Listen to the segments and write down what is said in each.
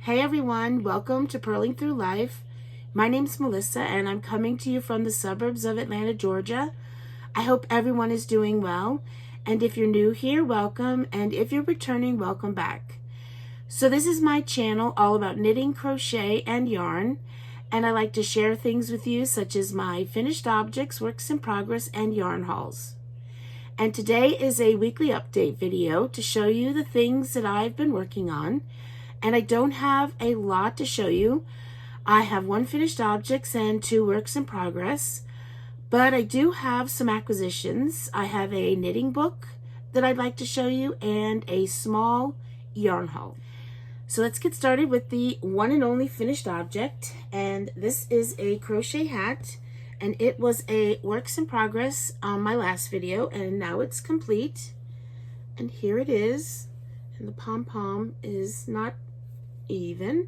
Hey everyone, welcome to Purling Through Life. My name's Melissa and I'm coming to you from the suburbs of Atlanta, Georgia. I hope everyone is doing well, and if you're new here, welcome, and if you're returning, welcome back. So this is my channel all about knitting, crochet, and yarn, and I like to share things with you such as my finished objects, works in progress, and yarn hauls. And today is a weekly update video to show you the things that I've been working on. And I don't have a lot to show you. I have one finished objects and 2 works in progress, but I do have some acquisitions. I have a knitting book that I'd like to show you and a small yarn haul. So let's get started with the one and only finished object, and this is a crochet hat, and it was a works in progress on my last video, and now it's complete. And here it is, and the pom-pom is not even.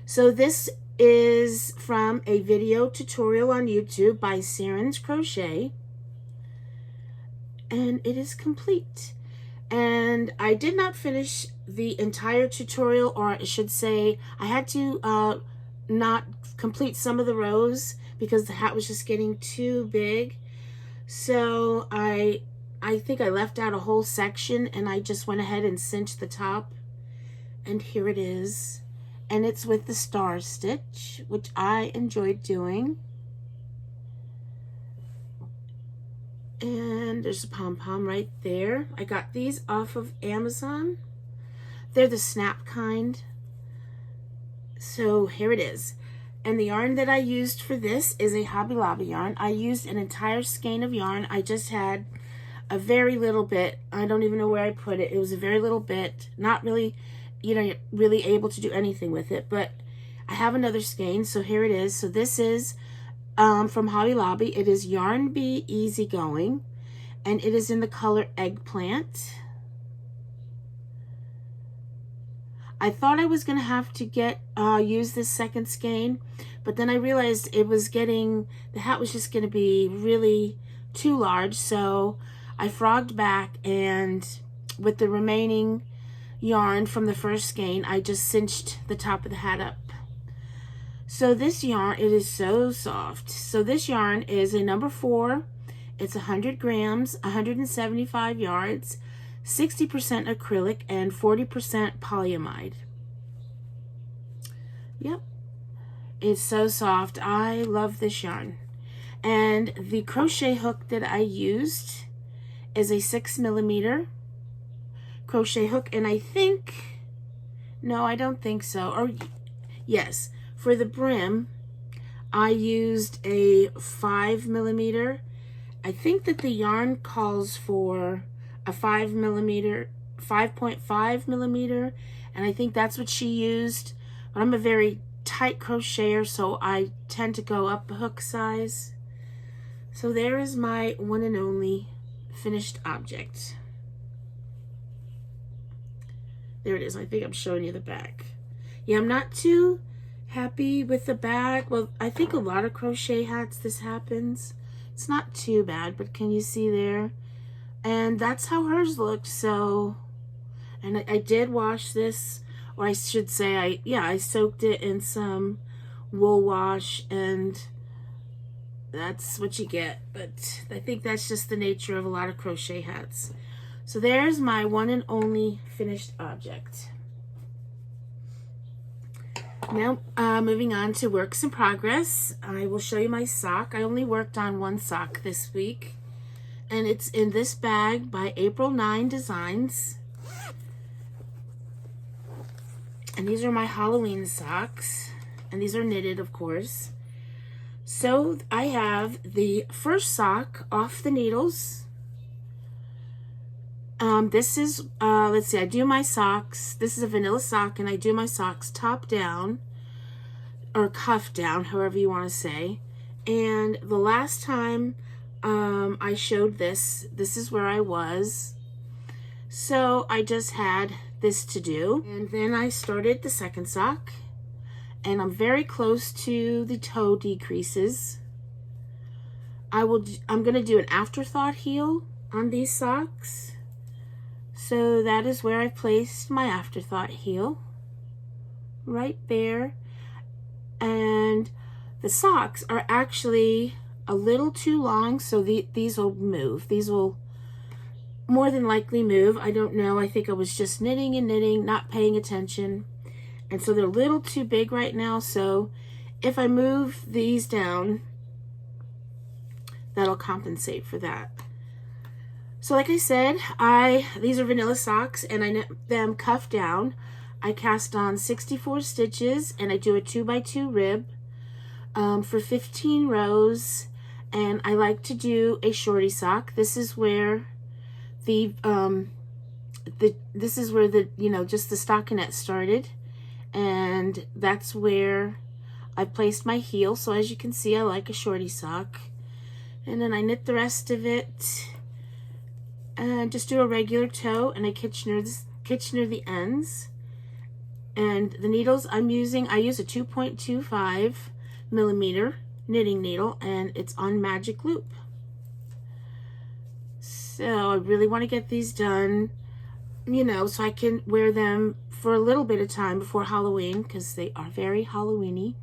So this is from a video tutorial on YouTube by Saren's Crochet, and it is complete. And I did not finish the entire tutorial, or I should say I had to not complete some of the rows because the hat was just getting too big. So I think I left out a whole section and I just went ahead and cinched the top. And here it is, and it's with the star stitch, which I enjoyed doing. And there's a pom-pom right there. I got these off of Amazon. They're the snap kind. So here it is. And the yarn that I used for this is a Hobby Lobby yarn. I used an entire skein of yarn. I just had a very little bit. I don't even know where I put it. It was a very little bit, not really, really able to do anything with it, but I have another skein, so here it is. So this is from Hobby Lobby. It is Yarn Bee Easygoing, and it is in the color Eggplant. I thought I was gonna have to use this second skein, but then I realized the hat was just gonna be really too large, so I frogged back, and with the remaining yarn from the first skein, I just cinched the top of the hat up. So this yarn, it is so soft. So this yarn is a number 4. It's 100 grams, 175 yards, 60% acrylic, and 40% polyamide. Yep, it's so soft. I love this yarn. And the crochet hook that I used is a 6mm crochet hook, and I think, no, I don't think so, or yes, for the brim I used a 5mm. I think that the yarn calls for a 5.5mm, and I think that's what she used, but I'm a very tight crocheter, so I tend to go up a hook size. So there is my one and only finished object. There it is. I think I'm showing you the back. Yeah, I'm not too happy with the back. Well, I think a lot of crochet hats this happens. It's not too bad, but can you see there? And that's how hers looked. So, and I did wash this, or I should say I soaked it in some wool wash, and that's what you get. But I think that's just the nature of a lot of crochet hats. So there's my one and only finished object. Now, moving on to works in progress, I will show you my sock. I only worked on one sock this week, and it's in this bag by April 9 Designs. And these are my Halloween socks, and these are knitted, of course. So I have the first sock off the needles. This is, let's see, I do my socks. This is a vanilla sock, and I do my socks top down, or cuff down, however you want to say. And the last time I showed this is where I was. So I just had this to do. And then I started the second sock, and I'm very close to the toe decreases. I'm going to do an afterthought heel on these socks. So that is where I placed my afterthought heel. right there. And the socks are actually a little too long, so these will move. These will more than likely move. I don't know. I think I was just knitting and knitting, not paying attention. And so they're a little too big right now. So if I move these down, that'll compensate for that. So like I said, these are vanilla socks, and I knit them cuff down. I cast on 64 stitches, and I do a 2x2 rib for 15 rows. And I like to do a shorty sock. This is where the just the stockinette started, and that's where I placed my heel. So as you can see, I like a shorty sock. And then I knit the rest of it and just do a regular toe, and I Kitchener the ends. And the needles I'm using, I use a 2.25 millimeter knitting needle, and it's on magic loop. So I really want to get these done, so I can wear them for a little bit of time before Halloween, because they are very Halloweeny.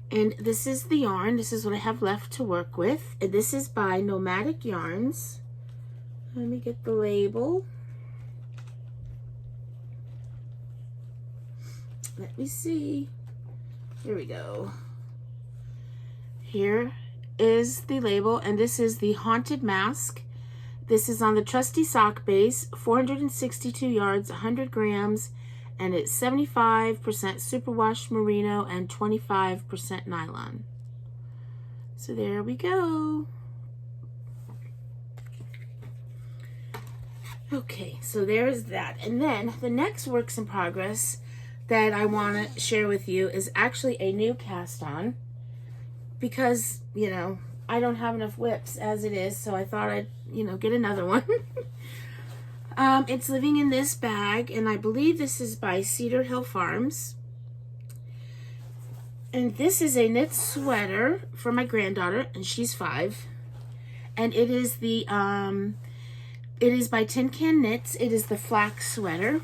And this is the yarn. This is what I have left to work with. And this is by Nomadic Yarns. Let me get the label. Let me see. Here we go. Here is the label, and this is the Haunted Mask. This is on the Trusty Sock base, 462 yards, 100 grams, and it's 75% superwash merino and 25% nylon. So there we go. Okay, so there's that. And then the next works in progress that I want to share with you is actually a new cast on, because, I don't have enough whips as it is, so I thought I'd, get another one. It's living in this bag, and I believe this is by Cedar Hill Farms. And this is a knit sweater for my granddaughter, and she's 5. And it is the, it is by tincanknits. It is the Flax Sweater.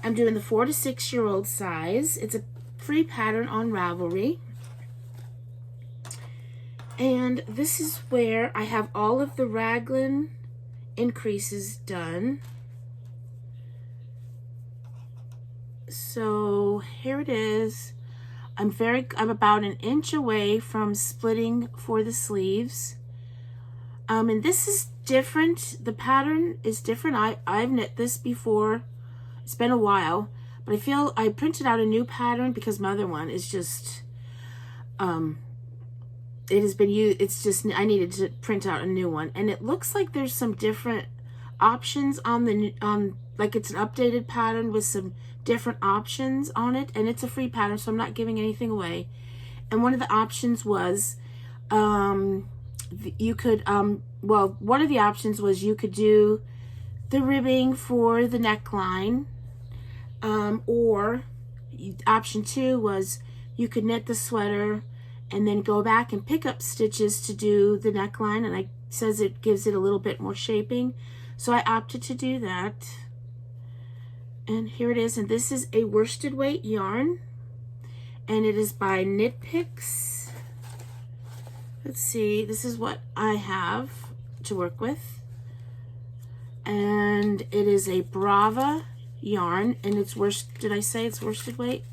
I'm doing the 4 to 6 year old size. It's a free pattern on Ravelry. And this is where I have all of the raglan increases done. So here it is. I'm about an inch away from splitting for the sleeves. And this is different. The pattern is different. I've knit this before. It's been a while, but I feel I printed out a new pattern because my other one is just, it has been used. It's just, I needed to print out a new one, and it looks like there's some different options on like it's an updated pattern with some different options on it, and it's a free pattern, so I'm not giving anything away. And one of the options was, you could, well, one of the options was you could do the ribbing for the neckline, or option 2 was you could knit the sweater and then go back and pick up stitches to do the neckline, and it says it gives it a little bit more shaping, so I opted to do that. And here it is, and this is a worsted weight yarn, and it is by Knit Picks. Let's see, this is what I have to work with, and it is a Brava yarn, and it's did I say it's worsted weight?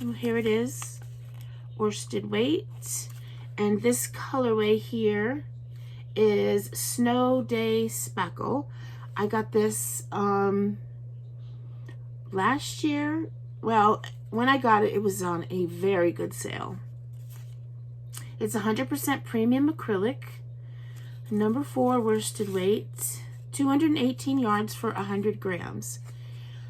Oh, here it is, worsted weight. And this colorway here is Snow Day Speckle. I got this last year. Well, when I got it, it was on a very good sale. It's 100% premium acrylic, number 4 worsted weight, 218 yards for 100 grams.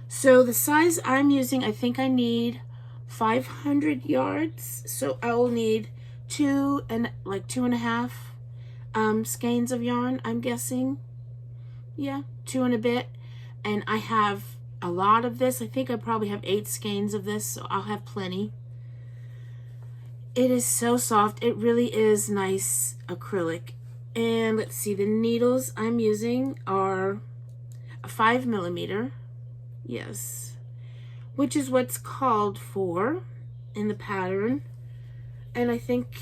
So the size I'm using, I think I need 500 yards. So I will need 2.5 skeins of yarn, I'm guessing. Yeah, 2 and a bit. And I have a lot of this. I think I probably have 8 skeins of this, so I'll have plenty. It is so soft. It really is nice acrylic. And let's see, the needles I'm using are a 5 millimeter. Yes. which is what's called for in the pattern. And I think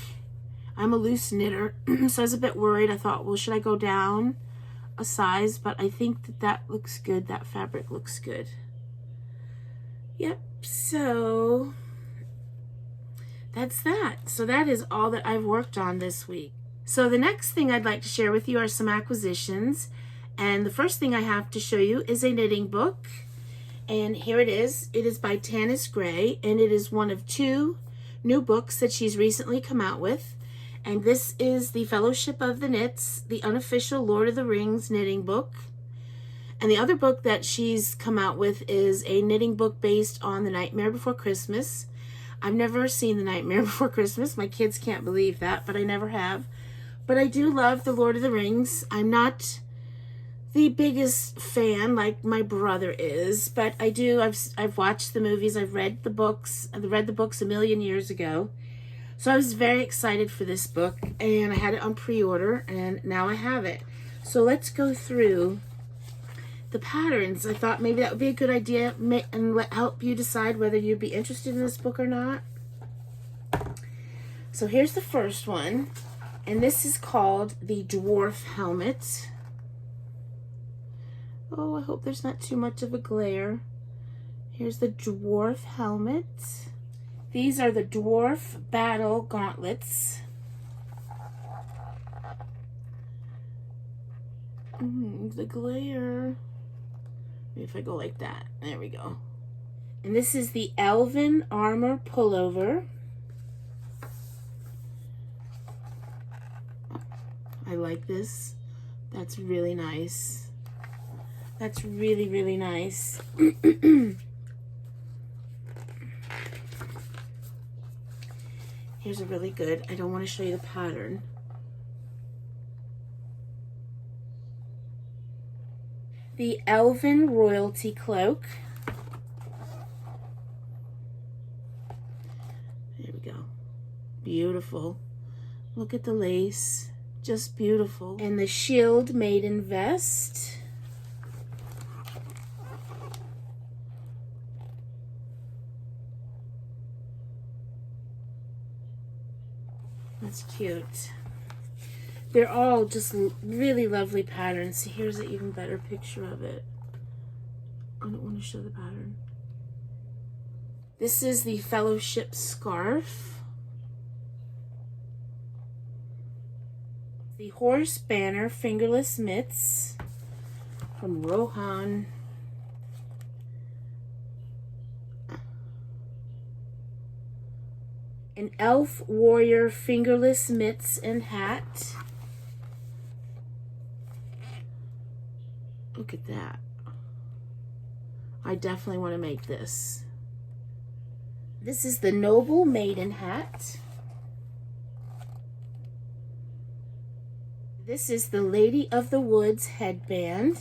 I'm a loose knitter, so I was a bit worried. I thought, well, should I go down a size? But I think that that looks good. That fabric looks good. Yep, so that's that. So that is all that I've worked on this week. So the next thing I'd like to share with you are some acquisitions. And the first thing I have to show you is a knitting book. And here it is. It is by Tanis Gray, and it is one of 2 new books that she's recently come out with. And this is the Fellowship of the Knits, the unofficial Lord of the Rings knitting book. And the other book that she's come out with is a knitting book based on The Nightmare Before Christmas. I've never seen The Nightmare Before Christmas. My kids can't believe that, but I never have. But I do love the Lord of the Rings. I'm not the biggest fan like my brother is, but I do. I've watched the movies. I've read the books. I read the books a million years ago. So I was very excited for this book, and I had it on pre-order, and now I have it. So let's go through the patterns. I thought maybe that would be a good idea and help you decide whether you'd be interested in this book or not. So here's the first one, and this is called the Dwarf Helmet. Oh, I hope there's not too much of a glare. Here's the Dwarf Helmet. These are the Dwarf Battle Gauntlets. The glare. Maybe if I go like that. There we go. And this is the Elven Armor Pullover. I like this. That's really nice. That's really, really nice. Here's a really good, I don't want to show you the pattern. The Elven Royalty Cloak. There we go. Beautiful. Look at the lace. Just beautiful. And the Shield Maiden Vest. That's cute. They're all just really lovely patterns. See, here's an even better picture of it. I don't want to show the pattern. This is the Fellowship Scarf. The Horse Banner Fingerless Mitts from Rohan. An Elf Warrior Fingerless Mitts and Hat. Look at that. I definitely want to make this. This is the Noble Maiden Hat. This is the Lady of the Woods headband.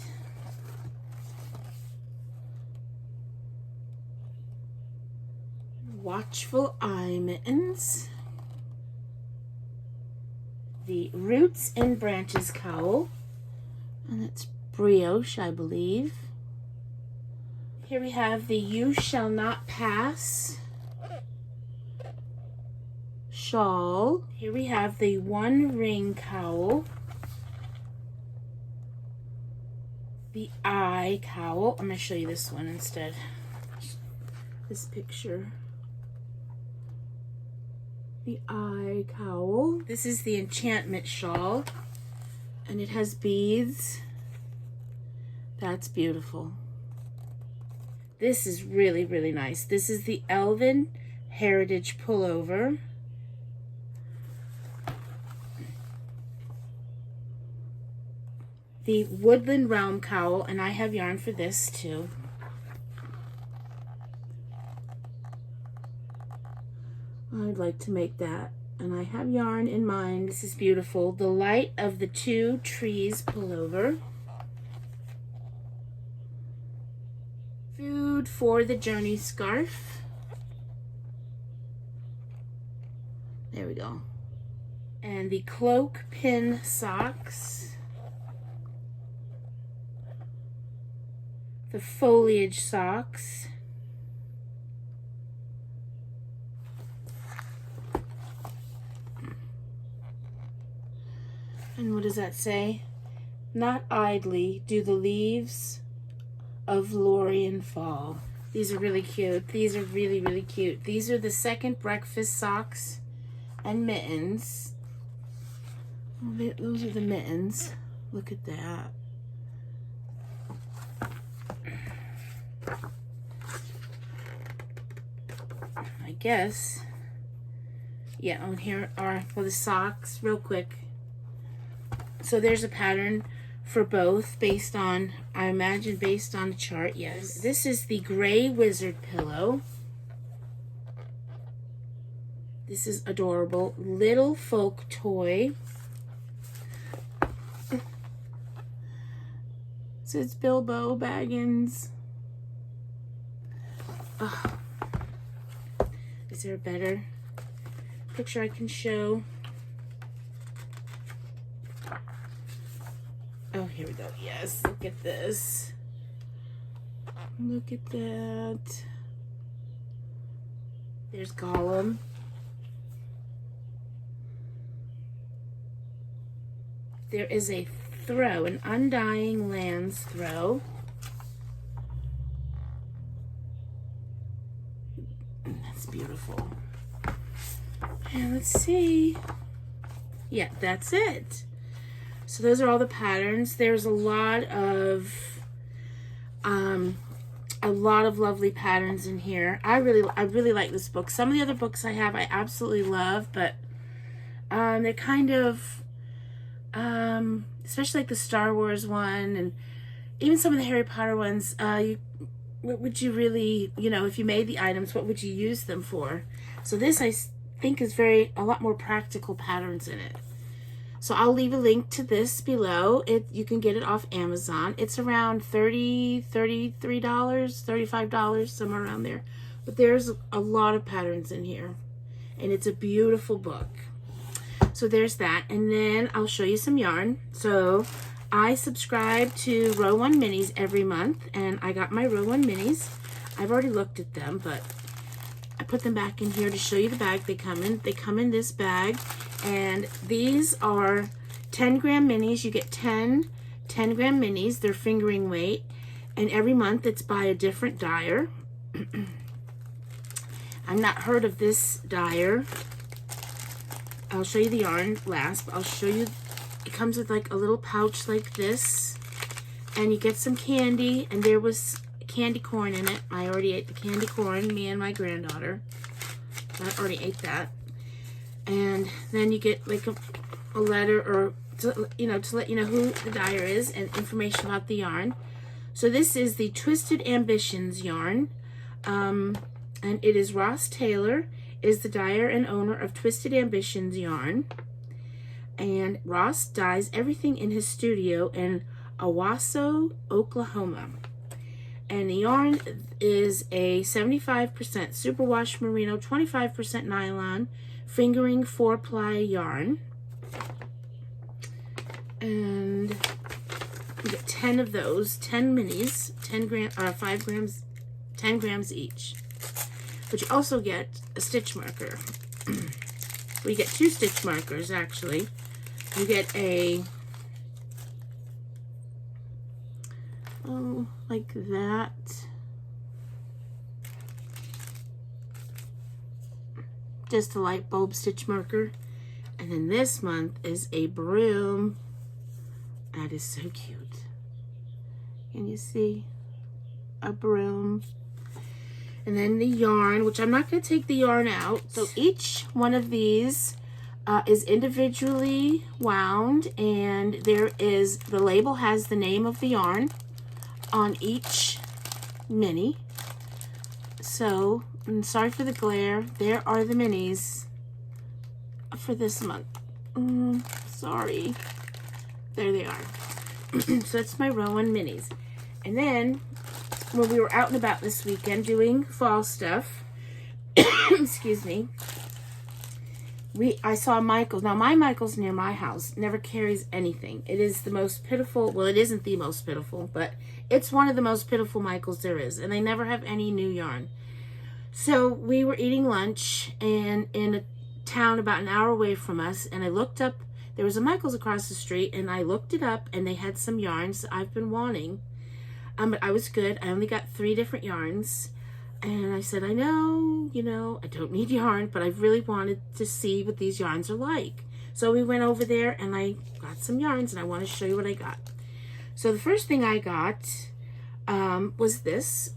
Watchful Eye Mittens. The Roots and Branches cowl. And that's brioche, I believe. Here we have the You Shall Not Pass shawl. Here we have the One Ring cowl. The Eye cowl. I'm going to show you this one instead. This picture. The Eye cowl. This is the Enchantment shawl, and it has beads. That's beautiful. This is really, really nice. This is the Elven Heritage pullover. The Woodland Realm cowl, and I have yarn for this too. I'd like to make that, and I have yarn in mind. This is beautiful. The Light of the Two Trees pullover. Food for the Journey scarf. There we go. And the Cloak Pin socks. The Foliage socks. And what does that say? Not idly do the leaves of Lorien fall. These are really cute. These are really, really cute. These are the second breakfast socks and mittens. Those are the mittens. Look at that. I guess. Yeah, on here are the socks, real quick. So there's a pattern for both based on, I imagine, based on the chart, yes. This is the gray wizard pillow. This is adorable. Little folk toy. So it's Bilbo Baggins. Oh. Is there a better picture I can show? Oh, here we go. Yes, look at this. Look at that. There's Gollum. There is a throw, an Undying Lands throw. That's beautiful. And let's see. Yeah, that's it. So those are all the patterns. There's a lot of lovely patterns in here. I really like this book. Some of the other books I have I absolutely love, but they're kind of especially like the Star Wars one and even some of the Harry Potter ones. What would you really, if you made the items, what would you use them for? So this I think is a lot more practical patterns in it. So I'll leave a link to this below. You can get it off Amazon. It's around $33, $35, somewhere around there. But there's a lot of patterns in here. And it's a beautiful book. So there's that. And then I'll show you some yarn. So I subscribe to Row 1 Minis every month. And I got my Row 1 Minis. I've already looked at them, but I put them back in here to show you the bag they come in. They come in this bag. And these are 10-gram minis. You get 10 10-gram minis. They're fingering weight. And every month it's by a different dyer. I've not heard of this dyer. I'll show you the yarn last, but I'll show you. It comes with like a little pouch like this. And you get some candy. And there was candy corn in it. I already ate the candy corn, me and my granddaughter. I already ate that. And then you get like a letter or to let you know who the dyer is and information about the yarn. So this is the Twisted Ambitions yarn, and it is Ross Taylor is the dyer and owner of Twisted Ambitions yarn, and Ross dyes everything in his studio in Owasso, Oklahoma. And the yarn is a 75% superwash merino, 25% nylon, fingering 4-ply yarn. And you get 10 of those, 10 minis, 5 grams, 10 grams each. But you also get a stitch marker. We get 2 stitch markers, actually. You get a, like that. Just a light bulb stitch marker. And then this month is a broom. That is so cute. Can you see? A broom. And then the yarn, which I'm not going to take the yarn out. So each one of these is individually wound. And the label has the name of the yarn on each mini. So, I'm sorry for the glare. There are the minis for this month. Sorry. There they are. So that's my Row 1 minis. And then, when we were out and about this weekend doing fall stuff, excuse me, I saw Michael's. Now, my Michael's near my house never carries anything. It is the most pitiful, well, it isn't the most pitiful, but it's one of the most pitiful Michael's there is. And they never have any new yarn. So we were eating lunch and in a town about an hour away from us, and I looked up there was a Michael's across the street, and I looked it up, and they had some yarns I've been wanting. But I was good. I only got 3 different yarns. And I said, I know, you know, I don't need yarn, but I really wanted to see what these yarns are like. So we went over there, and I got some yarns, and I want to show you what I got. So the first thing I got was this.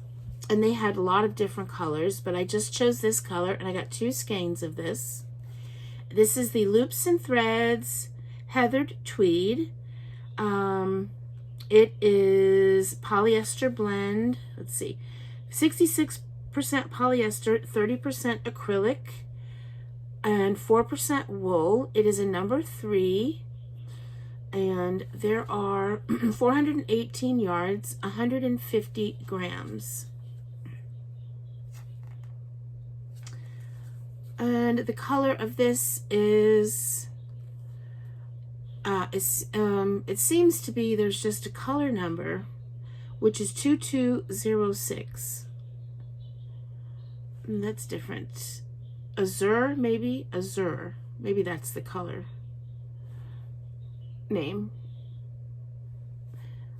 And they had a lot of different colors, but I just chose this color, and I got 2 skeins of this. This is the Loops and Threads Heathered Tweed. It is polyester blend. Let's see, 66% polyester, 30% acrylic, and 4% wool. It is a number 3, and there are 418 yards, 150 grams. And the color of this is, it seems to be, there's just a color number, which is 2206. And that's different. Azure, maybe? Azure. Maybe that's the color name.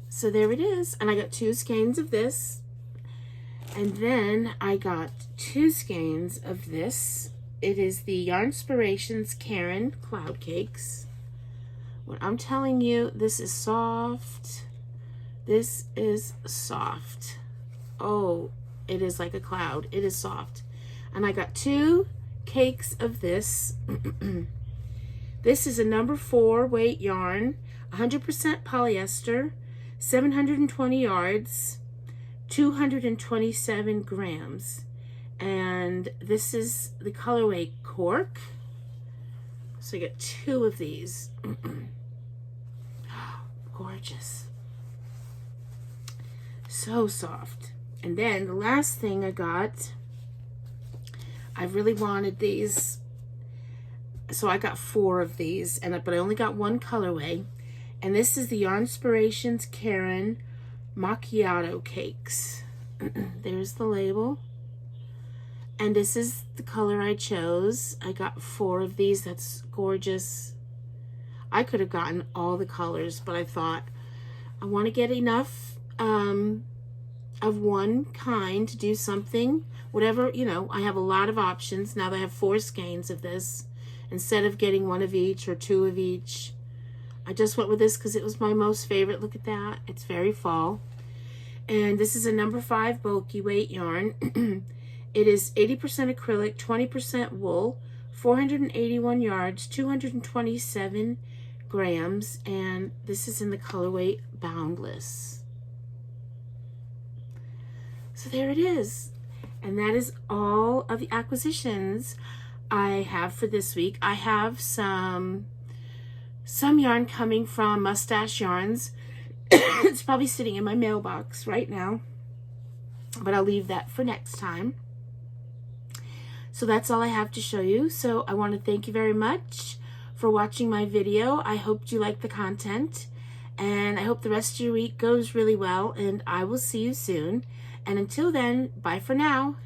So there it is. And I got 2 skeins of this. And then I got 2 skeins of this. It is the Yarnspirations Karen Cloud Cakes. When I'm telling you, this is soft. This is soft. Oh, it is like a cloud. It is soft. And I got 2 cakes of this. This is a number 4 weight yarn, 100% polyester, 720 yards, 227 grams. And this is the colorway Cork. So I got 2 of these. Gorgeous. So soft. And then the last thing I got, I really wanted these. So I got 4 of these, but I only got 1 colorway. And this is the Yarnspirations Karen Macchiato Cakes. There's the label. And this is the color I chose. I got 4 of these. That's gorgeous. I could have gotten all the colors, but I thought I want to get enough of one kind to do something. Whatever, you know, I have a lot of options. Now that I have 4 skeins of this, instead of getting 1 of each or 2 of each. I just went with this because it was my most favorite. Look at that. It's very fall. And this is a number 5 bulky weight yarn. It is 80% acrylic, 20% wool, 481 yards, 227 grams, and this is in the colorway Boundless. So there it is. And that is all of the acquisitions I have for this week. I have some yarn coming from Mustache Yarns. It's probably sitting in my mailbox right now, but I'll leave that for next time. So that's all I have to show you. So I want to thank you very much for watching my video. I hope you liked the content, and I hope the rest of your week goes really well, and I will see you soon. And until then, bye for now.